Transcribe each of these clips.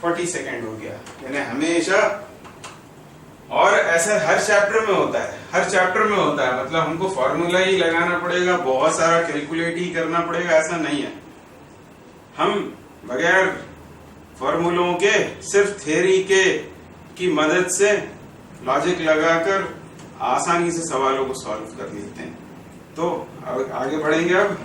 40 second हो गया, यानी हमेशा। और ऐसा हर चैप्टर में होता है, हर चैप्टर में होता है, मतलब हमको फॉर्मूला ही लगाना पड़ेगा, बहुत सारा कैलकुलेट ही करना पड़ेगा, ऐसा नहीं है। हम बगैर फॉर्मूलों के सिर्फ थ्योरी के की मदद से लॉजिक लगाकर आसानी से सवालों को सॉल्व कर लेते हैं। तो आगे बढ़ेंगे अब।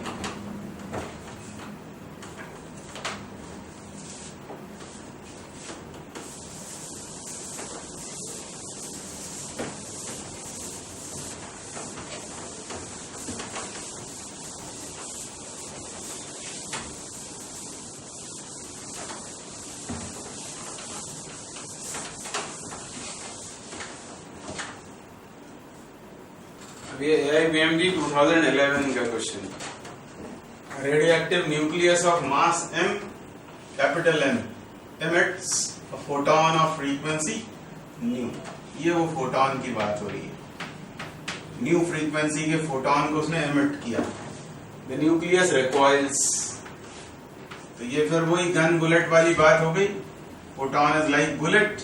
ये AIBMD 2011 का question. Radioactive nucleus of mass m, capital M, emits a photon of frequency nu। ये वो फोटॉन की बात हो रही है। न्यू फ्रीक्वेंसी के फोटॉन को उसने एमिट किया। The nucleus recoils. तो ये फिर वही गन बुलेट वाली बात हो गई। Photon is like bullet,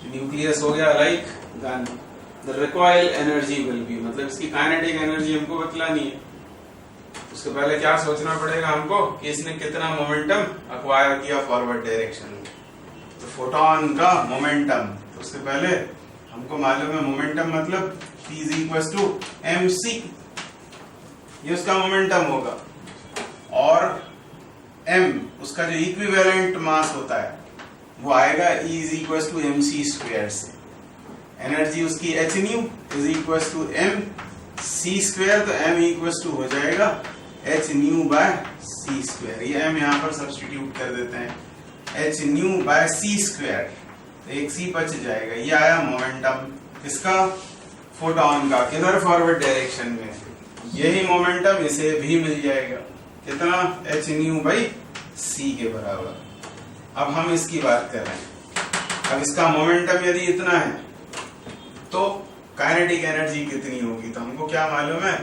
nucleus हो गया like gun. The recoil energy will be, मतलब इसकी काइनेटिक एनर्जी हमको बतलानी है। उसके पहले क्या सोचना पड़ेगा हमको कि इसने कितना मोमेंटम अक्वायर किया फॉरवर्ड डायरेक्शन में। तो फोटॉन का मोमेंटम, तो उसके पहले हमको मालूम है मोमेंटम मतलब P is equals to mc, ये उसका मोमेंटम होगा। और m उसका जो इक्विवेलेंट मास होता है वो आएगा E is equals to mc square से। एनर्जी उसकी h न्यू is equal to m c square, तो m इक्वल टू हो जाएगा h न्यू बाय c स्क्वायर। ये m यहाँ पर सब्स्टिट्यूट कर देते हैं, h न्यू बाय c स्क्वायर, तो एक c बच जाएगा। ये आया मोमेंटम किसका? फोटॉन का। किधर? फॉरवर्ड डायरेक्शन में। यही मोमेंटम इसे भी मिल जाएगा, कितना? h न्यू बाई c के बराबर। अब हम इसकी बात कर रहे हैं। अब इसका मोमेंटम यदि इतना है तो काइनेटिक एनर्जी कितनी होगी? तो हमको क्या मालूम है,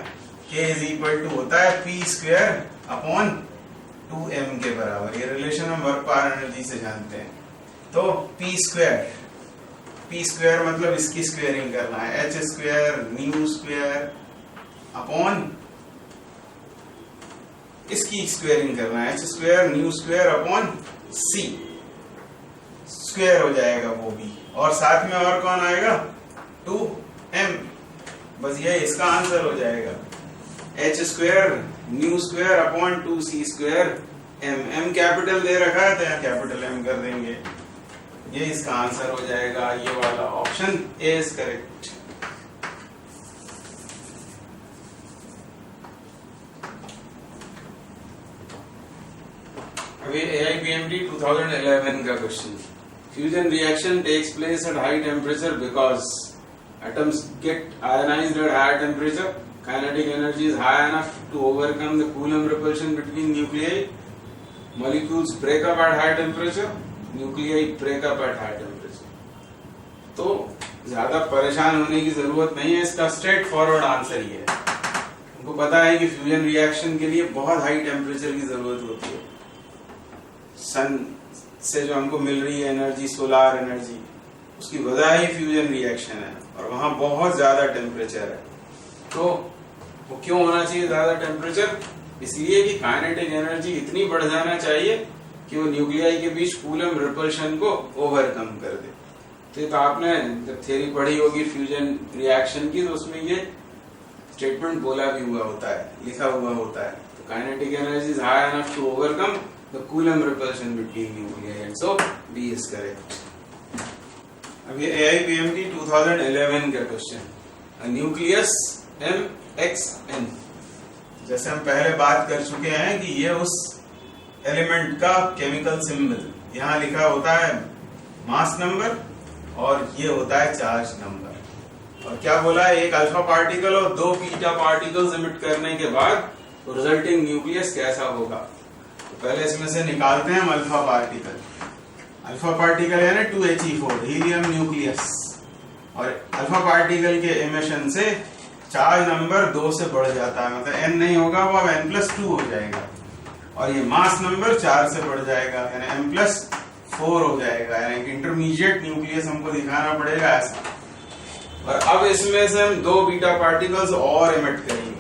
K इज इक्वल टू होता है P स्क्वायर अपॉन 2m के बराबर। ये रिलेशन हम वर्क पावर एनर्जी से जानते हैं। तो P स्क्वायर मतलब इसकी स्क्वेयरिंग करना है, h square nu square upon इसकी स्क्वेयरिंग करना है, h square nu square upon c square हो जाएगा वो भी। और साथ में और कौन आएगा? 2m। बस ये इसका आंसर हो जाएगा, h square nu square upon 2c square m capital दे रखा है तो यहाँ कैपिटल M कर देंगे। ये इसका आंसर हो जाएगा। ये वाला ऑप्शन ए इज करेक्ट। अभी AIBMD 2011 का question. Fusion reaction takes place at high temperature because atoms get ionized at higher temperature. Kinetic energy is high enough to overcome the Coulomb repulsion between nuclei. Molecules break up at high temperature. Nuclei break up at high temperature. तो ज्यादा परेशान होने की जरूरत नहीं है, इसका straight forward answer ही है। हमको पता है कि फ्यूजन रिएक्शन के लिए बहुत हाई टेम्परेचर की जरूरत होती है। सन से जो हमको मिल रही है एनर्जी, सोलार एनर्जी, उसकी वजह ही फ्यूजन रिएक्शन है और वहां बहुत ज्यादा टेम्परेचर है। तो वो क्यों होना चाहिए ज्यादा टेम्परेचर? इसलिए कि काइनेटिक एनर्जी इतनी बढ़ जाना चाहिए कि वो न्यूक्लियाई के बीच कूलम रिपल्शन को ओवरकम कर दे। तो आपने जब थ्योरी पढ़ी होगी फ्यूजन रिएक्शन की, तो उसमें ये स्टेटमेंट बोला भी हुआ होता है, लिखा हुआ होता है। तो kinetic energy is high enough to overcome the coulomb repulsion between nuclei, and so B is correct. अब ये AIBMD 2011 का क्वेश्चन। न्यूक्लियस MXN, जैसे हम पहले बात कर चुके हैं कि ये उस एलिमेंट का केमिकल सिंबल, यहाँ लिखा होता है मास नंबर और ये होता है चार्ज नंबर। और क्या बोला है, एक अल्फा पार्टिकल और 2 बीटा पार्टिकल्स इमिट करने के बाद रिजल्टिंग न्यूक्लियस कैसा होगा। तो पहले इसमें से निकालते हैं हम अल्फा पार्टिकल। अल्फा पार्टिकल है ना 2He4 हीलियम न्यूक्लियस, और अल्फा पार्टिकल के इमिशन से चार्ज नंबर 2 से बढ़ जाता है, मतलब n नहीं होगा वो अब n+2 हो जाएगा, और ये मास नंबर 4 से बढ़ जाएगा यानी m+4 4 हो जाएगा, यानी इंटरमीडिएट न्यूक्लियस हमको दिखाना पड़ेगा ऐसा। और अब इसमें से हम 2 बीटा पार्टिकल्स और इमिट करेंगे,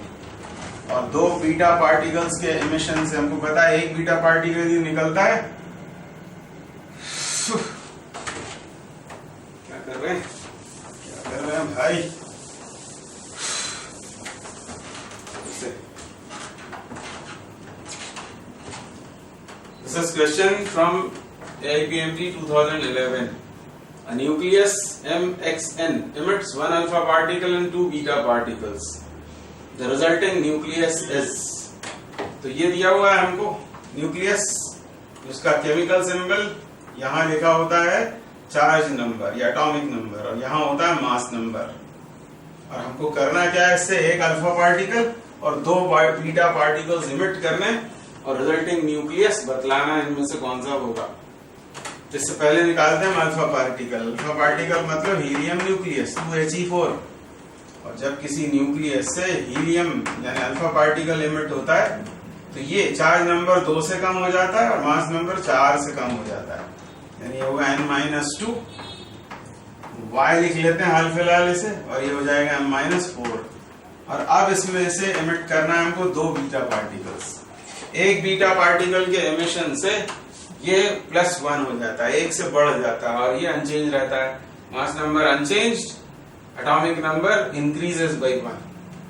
और 2 बीटा पार्टिकल्स के इमिशन से हमको पता है 1 बीटा पार्टिकल ही निकलता है। क्या कर रहे हैं भाई? This is question from AIPMT 2011. A nucleus MXN emits 1 alpha particle and 2 beta particles. The resulting nucleus is, तो ये दिया हुआ है हमको न्यूक्लियस, जिसका केमिकल सिंबल यहाँ लिखा होता है चार्ज नंबर या एटॉमिक नंबर, और यहाँ होता है मास नंबर। और हमको करना क्या है, इससे 1 अल्फा पार्टिकल और 2 बीटा पार्टिकल्स इमिट करने और रिजल्टिंग न्यूक्लियस बतलाना इनमें से कौन सा होगा। तो इससे पहले निकालते हैं अल्फा पार्टिकल। अल्फा पार्टिकल मतलब हीलियम न्यूक्लियस 2He4, और जब किसी न्यूक्लियस से हीलियम यानी अल्फा पार्टिकल इमिट होता है तो ये चार्ज नंबर 2 से कम हो जाता है और मास नंबर 4 से कम हो जाता है, यानी ये होगा n-2। y लिख लेते हैं हाल फिलहाल इसे, और ये हो जाएगा m-4। और अब इसमें से इमिट करना है हमको 2 बीटा पार्टिकल्स। एक बीटा पार्टिकल के एमिशन से ये +1 हो जाता है, 1 से बढ़ जाता है, और ये अनचेंज रहता है। Mass number unchanged, atomic number increases by 1।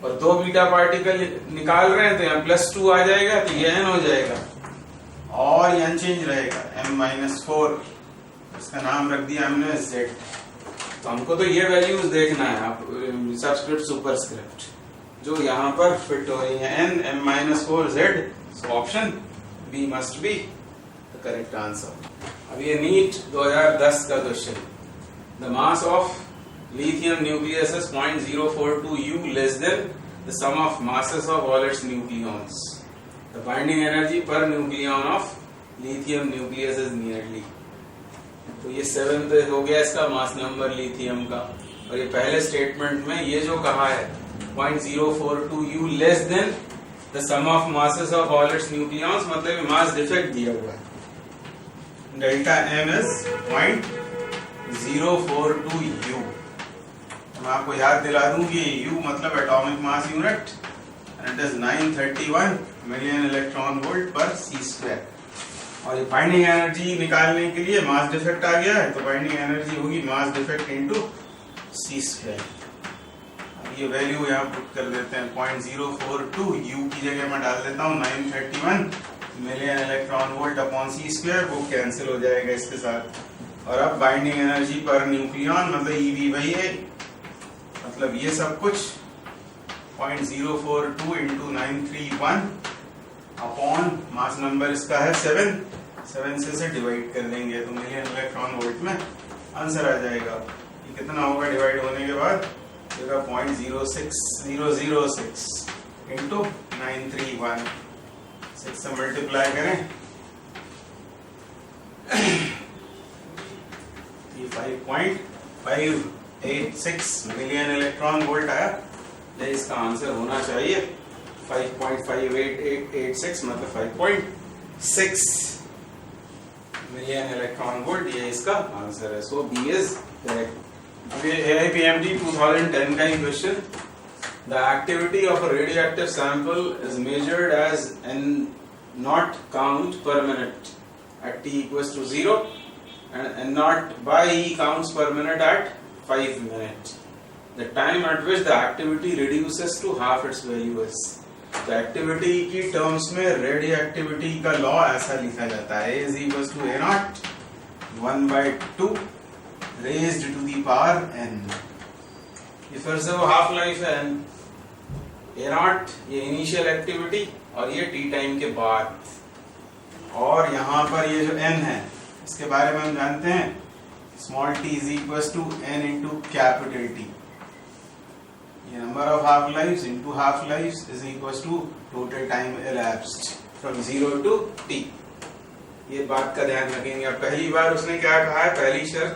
और 2 बीटा पार्टिकल निकाल रहे हैं तो यहाँ +2 आ जाएगा, तो ये n हो जाएगा, और ये अनचेंज रहेगा m-4। इसका नाम रख दिया हमने z। तो हमको तो ये वैल्यूज देखना है, आप सबस्क्रिप्ट सुपरस्क्रिप्ट जो यहाँ पर फिट हो रही है, n m-4z। So option B must be the correct answer. अब ये नीट 2010 का question. The mass of lithium nucleus is 0.042 U less than the sum of masses of all its nucleons. The binding energy per nucleon of lithium nucleus is nearly. तो ये 7 पे हो गया इसका mass number lithium का। और ये पहले स्टेटमेंट में ये जो कहा है 0.042 U less than the sum of masses of all its nucleons, मतलब मास डिफेक्ट दिया हुआ है। Delta m is 0.042 U। मैं आपको याद दिला दूं कि U मतलब atomic mass unit, and it is 931 million electron volt पर c²। और ये बाइंडिंग एनर्जी निकालने के लिए मास डिफेक्ट आ गया है, तो बाइंडिंग एनर्जी होगी मास डिफेक्ट इनटू c²। ये वैल्यू यहाँ पुट कर देते हैं 0.042 U की जगह मैं डाल देता हूँ 931 million electron volt upon c², वो कैंसिल हो जाएगा इसके साथ। और अब बाइंडिंग एनर्जी पर न्यूक्लियन मतलब EV/A, मतलब ये सब कुछ 0.042 इंटू 931 अपॉन मास नंबर इसका है 7 से इसे डिवाइड कर देंगे तो मिलियन इलेक्ट्रॉन वोल्ट में आंसर आ जाएगा। ये कितना होगा डिवाइड होने के बाद, 0.06006 इंटू 931, 6 से मल्टीप्लाई करें ये 5.586 मिलियन इलेक्ट्रॉन वोल्ट आया। ये इसका आंसर होना चाहिए 5.5886 मतलब 5.6 मिलियन इलेक्ट्रॉन वोल्ट, ये इसका आंसर है। सो बी इज करेक्ट। AIPMT 2010 का ही question. The activity of a radioactive sample is measured as n0 count per minute at t equals to 0 and n0 by e counts per minute at 5 minutes. The time at which the activity reduces to half its value is. तो activity की terms में radioactivity का law ऐसा लिखा जाता है, A is equals to A0 1/2 raised to the power n। ये फिर से वो हाफ लाइफ है n। A0 ये इनिशियल एक्टिविटी और ये टी टाइम के बाद, और यहाँ पर ये जो n है इसके बारे में हम जानते हैं small t is equals to n into capital T। ये number of half lives into half lives is equals to total time elapsed from 0 to t। ये बात का ध्यान रखेंगे। अब पहली बार उसने क्या कहा है, पहली शर्त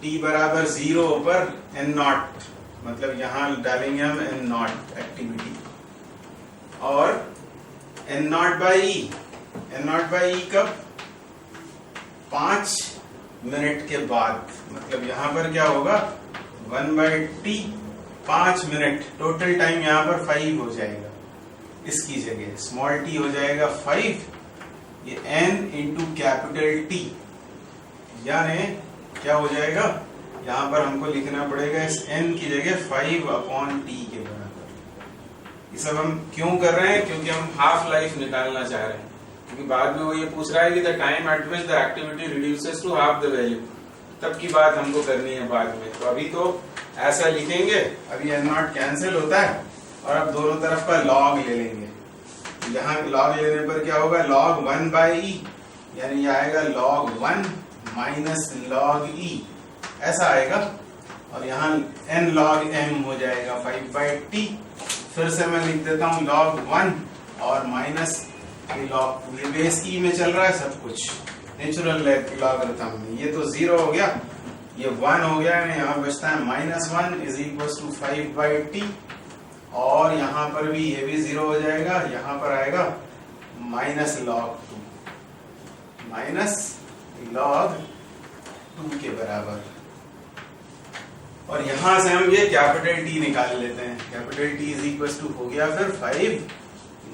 t बराबर 0 पर n0, मतलब यहाँ डालेंगे हम n0 एक्टिविटी, और n0 by e कब 5 मिनट के बाद, मतलब यहाँ पर क्या होगा 1/t 5 मिनट, टोटल टाइम यहाँ पर 5 हो जाएगा, इसकी जगह स्मॉल t हो जाएगा 5, ये n इंटू कैपिटल T, यानी क्या हो जाएगा, यहाँ पर हमको लिखना पड़ेगा इस n की जगह 5/t के बराबर। ये सब हम क्यों कर रहे हैं, क्योंकि हम हाफ लाइफ निकालना चाह रहे हैं, क्योंकि बाद में वो ये पूछ रहा है कि the time at which the activity reduces to half the value, तब की बात हमको करनी है बाद में। तो अभी तो ऐसा लिखेंगे, अभी n0 कैंसिल होता है और अब दोनों तरफ का log ले लेंगे। यहाँ log लेने पर क्या होगा, log 1/e, यानी ये आएगा log 1 माइनस log e, ऐसा आएगा। और यहाँ n log m हो जाएगा 5/t, फिर से मैं लिख देता हूँ log 1 और माइनस ये बेस ई में चल रहा है सब कुछ, नेचुरल लॉगरिथम में, ये तो 0 हो गया, ये 1 हो गया, यहाँ बचता है -1 इज इक्वल टू 5/t, और यहाँ पर भी ये भी 0 हो जाएगा, यहाँ पर आएगा -log 2 के बराबर। और यहां से हम ये कैपिटल T निकाल लेते हैं, capital T is equal to हो गया फिर 5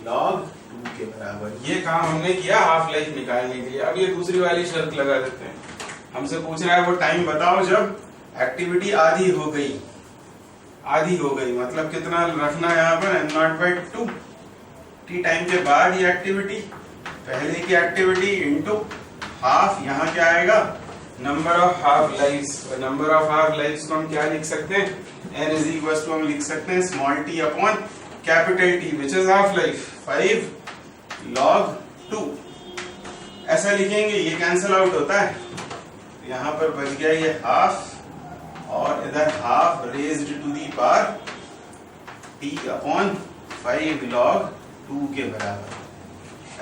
log 2 के बराबर। ये काम हमने किया हाफ लाइफ निकालने के लिए। अब ये दूसरी वाली शर्त लगा देते हैं, हमसे पूछ रहा है वो टाइम बताओ जब एक्टिविटी आधी हो गई, आधी हो गई मतलब कितना रखना है यहाँ पर n0/2 t टाइम के बाद ये एक्टिविटी, पहले की एक्टिविटी इंटू हाफ, यहाँ क्या आएगा number of half lives. Number of half lives को हम क्या लिख सकते हैं, n इज इक्वल टू हम लिख सकते हैं small t upon capital T which is half life 5 log 2, ऐसा लिखेंगे, ये कैंसिल आउट होता है, यहाँ पर बच गया ये हाफ और इधर half raised to the power t upon 5 log 2 के बराबर,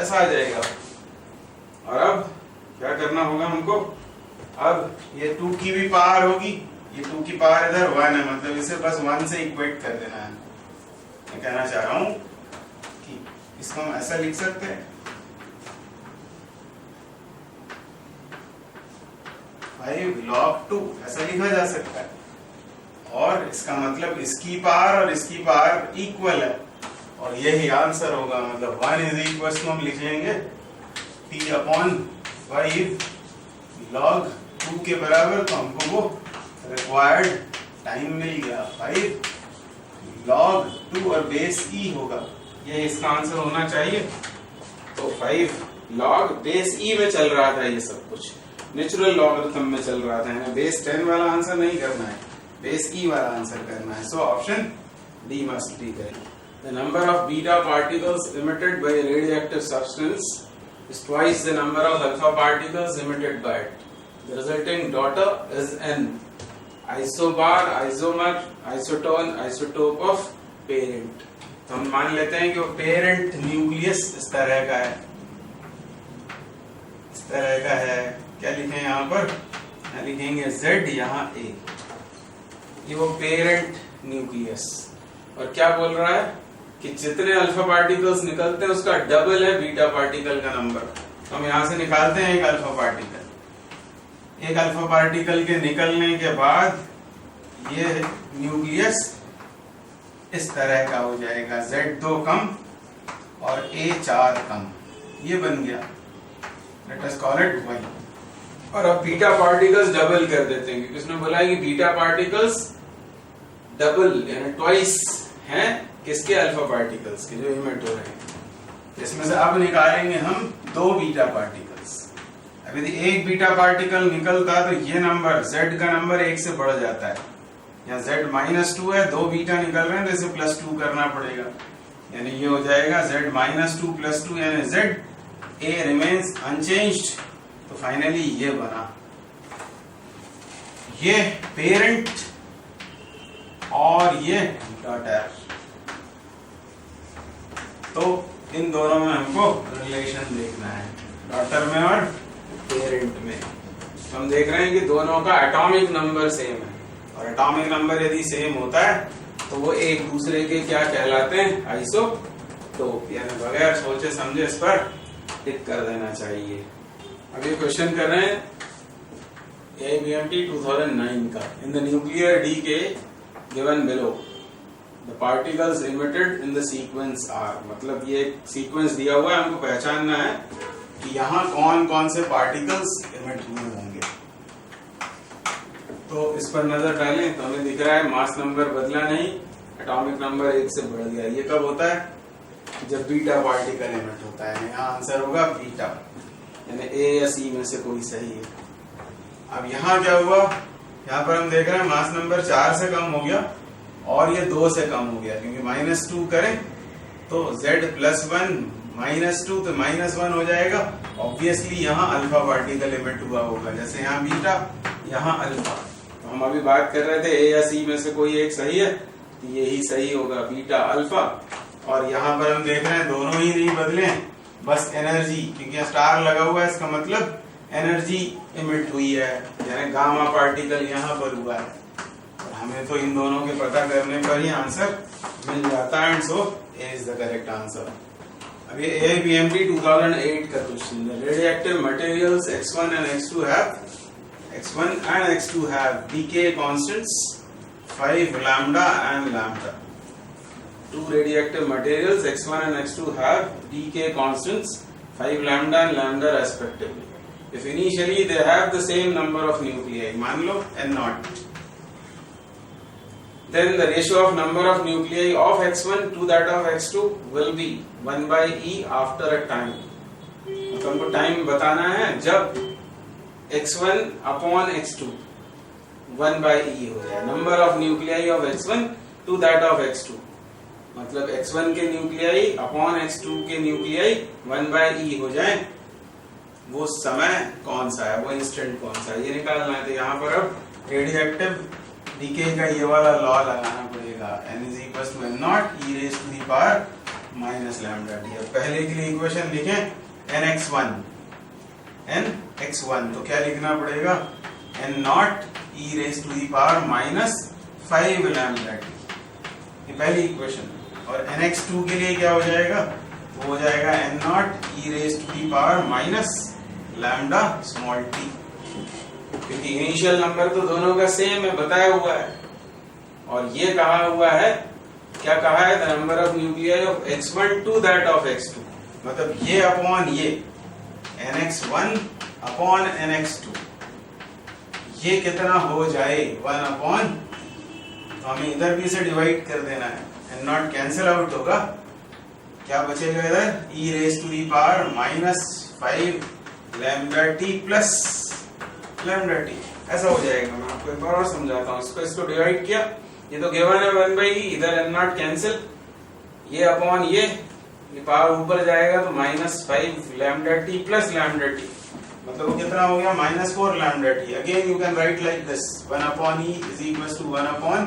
ऐसा आ जाएगा। और अब क्या करना होगा हमको, अब ये 2 की भी पावर होगी, ये 2 की पावर इधर 1 है, मतलब इसे बस 1 से इक्वेट कर देना है। मैं कहना चाह रहा हूं कि इसको हम ऐसा लिख सकते हैं 5 log 2, ऐसा लिखा जा सकता है, और इसका मतलब इसकी पावर और इसकी पावर इक्वल है, और यही आंसर होगा, मतलब 1 इज इक्वल टू हम लिख लेंगे t अपॉन 5 log 2 के बराबर, तो हमको वो रिक्वायर्ड टाइम मिल गया 5 log 2 और बेस e होगा, ये इसका आंसर होना चाहिए। तो 5 log बेस e में चल रहा था, ये सब कुछ नेचुरल लॉगरिथम में चल रहा था, बेस 10 वाला आंसर नहीं करना है, बेस e वाला आंसर करना है। So option D must be correct. The number of beta particles emitted by a radioactive substance is twice the number of alpha particles emitted by it. The resulting daughter is an isobar, isomer, isotone, isotope of parent. तो हम मान लेते हैं कि वो parent nucleus इस तरह का है, इस तरह का है। क्या लिखें यहाँ पर, यहाँ लिखेंगे Z, यहाँ A, ये वो पेरेंट न्यूक्लियस। और क्या बोल रहा है कि जितने अल्फा पार्टिकल्स निकलते हैं उसका डबल है बीटा पार्टिकल का नंबर। तो हम यहां से निकालते हैं एक अल्फा पार्टिकल, एक अल्फा पार्टिकल के निकलने के बाद ये न्यूक्लियस इस तरह का हो जाएगा, Z2 कम और A4 कम, ये बन गया, let us call it Y। और अब बीटा पार्टिकल्स डबल कर देते हैं, क्योंकि उसने बोला है कि बीटा पार्टिकल्स डबल यानी ट्वाइस हैं किसके, अल्फा पार्टिकल्स के जो इमिट हो रहे हैं। इसमें से अब निकालेंगे हम 2 बीटा पार्टिकल्स। अब यदि एक बीटा पार्टिकल निकलता तो ये नंबर Z का नंबर 1 से बढ़ जाता है, यहाँ Z -2 है, 2 बीटा निकल रहे हैं तो इसे +2 करना पड़ेगा, यानी ये हो जाएगा Z -2 +2 यानी Z A रिमेन्स अनचेंज्ड। तो फाइनली ये बना, ये पेरेंट और ये डॉटर। तो इन दोनों में हमको रिलेशन देखना है, डॉटर में और पेरेंट में। तो हम देख रहे हैं कि दोनों का एटॉमिक नंबर सेम है, और एटॉमिक नंबर यदि सेम होता है तो वो एक दूसरे के क्या कहलाते हैं, आइसोटोप, यानी बगैर सोचे समझे इस पर टिक कर देना चाहिए। अब ये क्वेश्चन कर रहे हैं ABMT 2009 का. In the nuclear decay given below, the particles emitted in the sequence are. मतलब ये एक सीक्वेंस दिया हुआ है, हमको पहचानना है कि यहाँ कौन कौन से पार्टिकल्स इमिट हुए होंगे. तो इस पर नजर डालें तो हमें दिख रहा है मास नंबर बदला नहीं, एटॉमिक नंबर 1 से बढ़ गया. ये कब होता है? जब बीटा पार्टिकल इमिट होता है. यहाँ आंसर होगा बीटा, यानी ए या सी में से कोई सही है. अब यहाँ क्या हुआ? यहाँ पर हम देख रहे हैं मास नंबर 4 से कम हो गया और ये 2 से कम हो गया, क्योंकि -2 करें तो Z+1 -2 तो -1 हो जाएगा. ऑब्वियसली यहाँ अल्फा पार्टिकल इमिट हुआ होगा, जैसे यहाँ बीटा यहाँ अल्फा. तो हम अभी बात कर रहे थे ए या सी में से कोई एक सही है, तो यही सही होगा, बीटा अल्फा. और यहाँ पर हम देख रहे हैं दोनों ही नहीं बदले, बस एनर्जी, क्योंकि स्टार लगा हुआ है इसका मतलब एनर्जी इमिट हुई है, यानी गामा पार्टिकल यहाँ पर हुआ है. और हमें तो इन दोनों के पता करने पर ही आंसर मिल जाता है, and so A is the correct answer. अब ये ABMT 2008 का क्वेश्चन है. Radioactive materials X1 and X2 have decay constants 5 lambda and lambda. Two radioactive materials X1 and X2 have decay constants 5 lambda and lambda respectively. If initially they have the same number of nuclei, मान लो N0, then the ratio of number of nuclei of X1 to that of X2 will be 1/e after a time. तो हमको time बताना है जब X1 upon X2 1/e हो जाए. Number of nuclei of X1 to that of X2, मतलब X1 के nuclei upon X2 के न्यूक्लियाई 1/e हो जाए. वो समय कौन सा है, वो इंस्टेंट कौन सा है, ये निकालना है. तो यहाँ पर अब रेडियोएक्टिव डीके का ये वाला लॉ लगाना पड़ेगा. N = N0 e⁻⁻⁻⁷ lambda. अब पहले के लिए इक्वेशन लिखें Nx1, तो क्या लिखना पड़ेगा? N0 e⁻⁻⁵ lambda. ये पहली इक्वेशन. और Nx2 के लिए क्या हो जाएगा? वो हो जाएगा N0 e⁻⁻⁡t, क्योंकि इनिशियल नंबर तो दोनों का सेम है, बताया हुआ है. और ये कहा हुआ है, क्या कहा है? The number of nuclei of X1 to that of X2, मतलब ये अपॉन ये NX1 अपॉन NX2, ये कितना हो जाए? 1 अपॉन, तो हमें इधर भी इसे डिवाइड कर देना है. N0 कैंसिल आउट होगा, क्या बचेगा इधर? e⁻⁻⁵ lambda t plus lambda t. ऐसा हो जाएगा. मैं आपको एक बार और समझाता हूँ. इसको डिवाइड किया, ये तो गिवन है 1/e, इधर N0 कैंसिल, ये अपॉन ये पावर ऊपर जाएगा तो -5 lambda t plus lambda t, मतलब वो कितना हो गया? -4 lambda t. Again you can write like this, 1 upon e is equal to 1 upon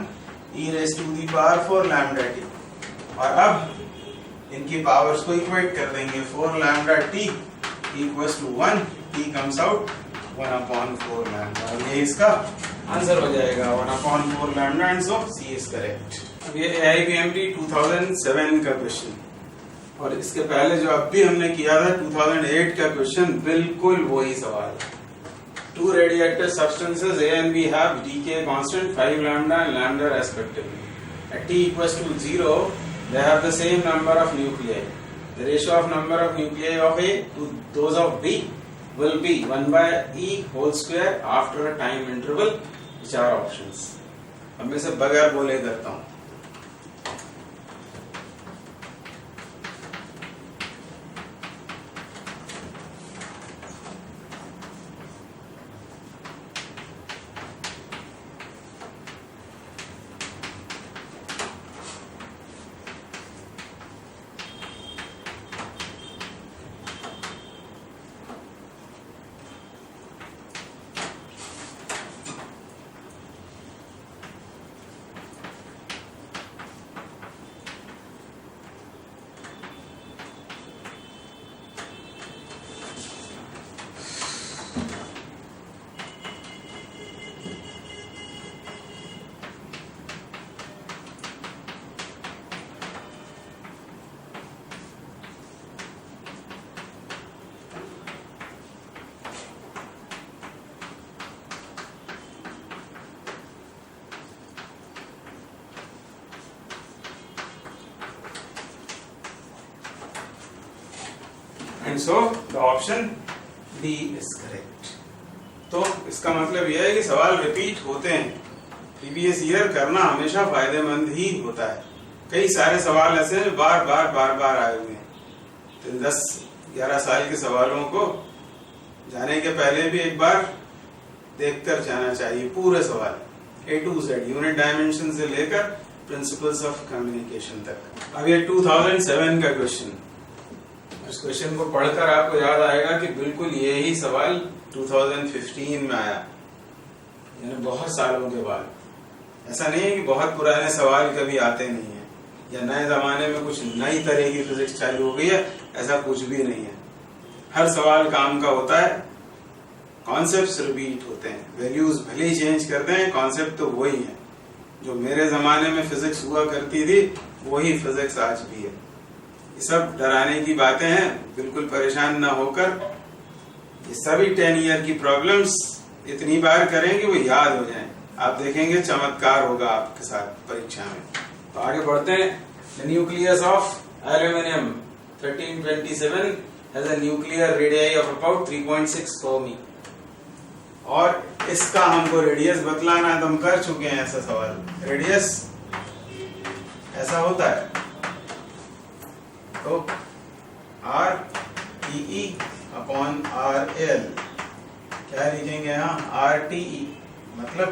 e⁻⁴ lambda t. और अब इनकी पावर्स को इक्वेट कर देंगे. 4 lambda t equals to 1, t comes out 1/4 lambda. और ये इसका आंसर हो जाएगा 1/4 lambda, and so C is correct. अब ये AIBMT 2007 का क्वेश्चन, और इसके पहले जो अब भी हमने किया था 2008 का क्वेश्चन, बिल्कुल वही सवाल. Two radioactive substances A and B have decay constant 5 lambda and lambda respectively. At t equals to 0, they have the same number of nuclei. The ratio of number of nuclei of A to those of B will be 1/e² after a time interval. Which are options? अब मैं से बगैर बोले करता हूँ. And so the option D is correct. तो इसका मतलब यह है कि सवाल रिपीट होते हैं, प्रीवियस ईयर करना हमेशा फायदेमंद ही होता है। कई सारे सवाल ऐसे बार बार आए हुए हैं, तो 10-11 साल के सवालों को जाने के पहले भी एक बार देखकर जाना चाहिए पूरे सवाल A to Z, unit dimension से लेकर प्रिंसिपल्स ऑफ कम्युनिकेशन तक। अब ये 2007 का क्वेश्चन, इस क्वेश्चन को पढ़कर आपको याद आएगा कि बिल्कुल यही सवाल 2015 में आया, यानी बहुत सालों के बाद। ऐसा नहीं है कि बहुत पुराने सवाल कभी आते नहीं है या नए जमाने में कुछ नई तरह की फिजिक्स चालू हो गई है, ऐसा कुछ भी नहीं है। हर सवाल काम का होता है, कॉन्सेप्ट्स रिपीट होते हैं, वैल्यूज भले ही चेंज करते हैं, कॉन्सेप्ट तो वही है। जो मेरे जमाने में फिजिक्स हुआ करती थी वही फिजिक्स आज भी है। ये सब डराने की बातें हैं, बिल्कुल परेशान ना होकर ये सभी 10 ईयर की प्रॉब्लम्स इतनी बार करें कि वो याद हो जाएं। आप देखेंगे चमत्कार होगा आपके साथ परीक्षा में। तो आगे बढ़ते हैं। The nucleus of aluminium 1327 has a nuclear radius of about 3.6 Fermi. और इसका हमको रेडियस बतलाना है, तो हम कर चुके हैं ऐसा सवाल। रेडियस ऐसा होता है, तो RTE अपॉन RL, क्या लिखेंगे यहाँ, RTE मतलब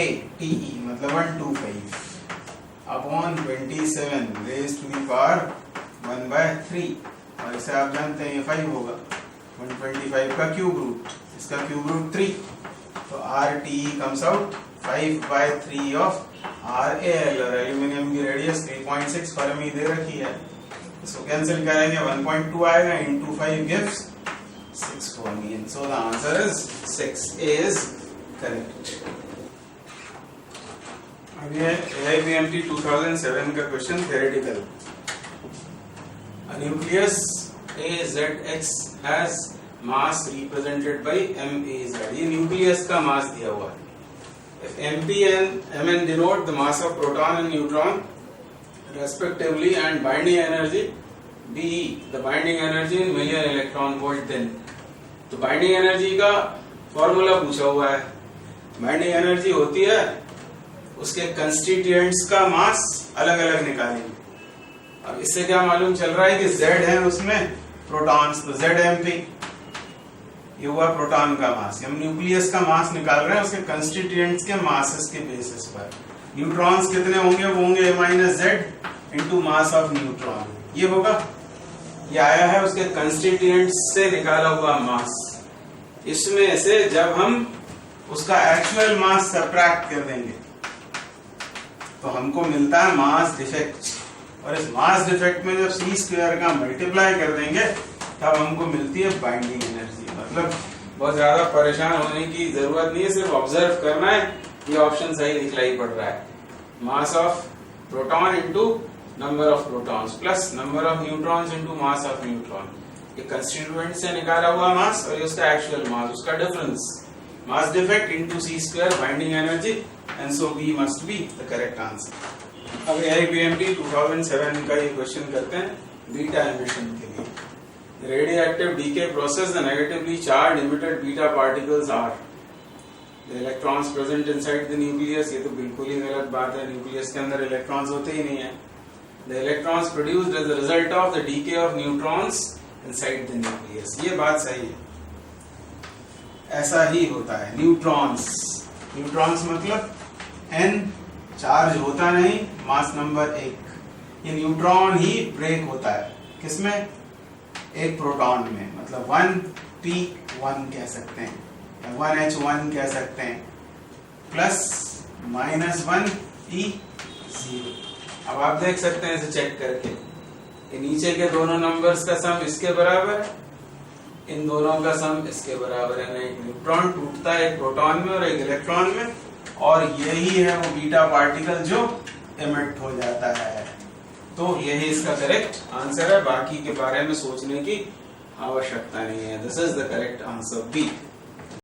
ATE मतलब 125 upon 27 raise to the power 1/3, और इसे आप जानते हैं ये 5 होगा। 125 का क्यूब रूट, इसका क्यूब रूट 3, तो RTE comes out 5/3 of RAL, और एल्यूमिनियम की रेडियस 3.6 फर्मी दे रखी है, इसको कैंसिल करेंगे 1.2 आएगा, into 5 gives 6 Fermi, so the answer is 6 is correct. अब ये AIPMT 2007 का question theoretical. A nucleus AZX has mass represented by MAZ, ये न्यूक्लियस का मास दिया हुआ है। If MP and Mn denote the mass of proton and neutron respectively and binding energy BE, the binding energy in million electron volt, then तो binding energy का formula पूछा हुआ है। बाइंडिंग एनर्जी होती है उसके कंस्टिट्यूएंट्स का मास अलग अलग निकालेंगे। अब इससे क्या मालूम चल रहा है कि Z है उसमें प्रोटॉन्स, तो ZMP ये हुआ प्रोटॉन का मास। हम न्यूक्लियस का मास निकाल रहे हैं उसके कंस्टिट्यूएंट्स के मासेस के बेसिस पर। न्यूट्रॉन्स कितने होंगे, वो होंगे A-Z into mass of neutron, ये होगा। ये आया है उसके कंस्टिट्यूएंट्स से निकाला हुआ मास। इसमें से जब हम उसका एक्चुअल मास सबट्रैक्ट कर देंगे तो हमको मिलता है मास डिफेक्ट, और इस मास डिफेक्ट में जब C² का मल्टीप्लाई कर देंगे तब हमको मिलती है बाइंडिंग एनर्जी। मतलब बहुत ज्यादा परेशान होने की जरूरत नहीं है, सिर्फ ऑब्जर्व करना है। ये ऑप्शन सही दिखलाई पड़ रहा है, mass of proton into number of protons plus number of neutrons into mass of neutron. ये कंस्टिट्यूएंट से निकाला हुआ मास और उसका एक्चुअल मास, उसका difference, mass defect into C² binding energy, and so B must be the correct answer. अब AIPMT 2007 का ये क्वेश्चन करते हैं बीटा एमिशन के लिए। Radioactive decay process, the negatively charged emitted beta particles are the electrons present inside the nucleus। ये तो बिल्कुल ही गलत बात है, न्यूक्लियस के अंदर इलेक्ट्रॉन्स होते ही नहीं है। The electrons produced as a result of the decay of neutrons inside the nucleus, ये बात सही है, ऐसा ही होता है। न्यूट्रॉन्स, न्यूट्रॉन्स मतलब N चार्ज होता नहीं, मास नंबर 1, ये न्यूट्रॉन ही ब्रेक होता है किसमें, एक प्रोटॉन में, मतलब 1p1 कह सकते हैं, 1h1 कह सकते हैं, प्लस -1p0। अब आप देख सकते हैं इसे चेक करके, ये नीचे के दोनों नंबर्स का सम इसके बराबर है, इन दोनों का सम इसके बराबर है। एक न्यूट्रॉन टूटता है एक प्रोटॉन में और एक इलेक्ट्रॉन में, और यही है वो बीटा पार्टिकल जो एमिट हो जाता है। तो यही इसका करेक्ट आंसर है, बाकी के बारे में सोचने की आवश्यकता नहीं है। This is the correct answer B.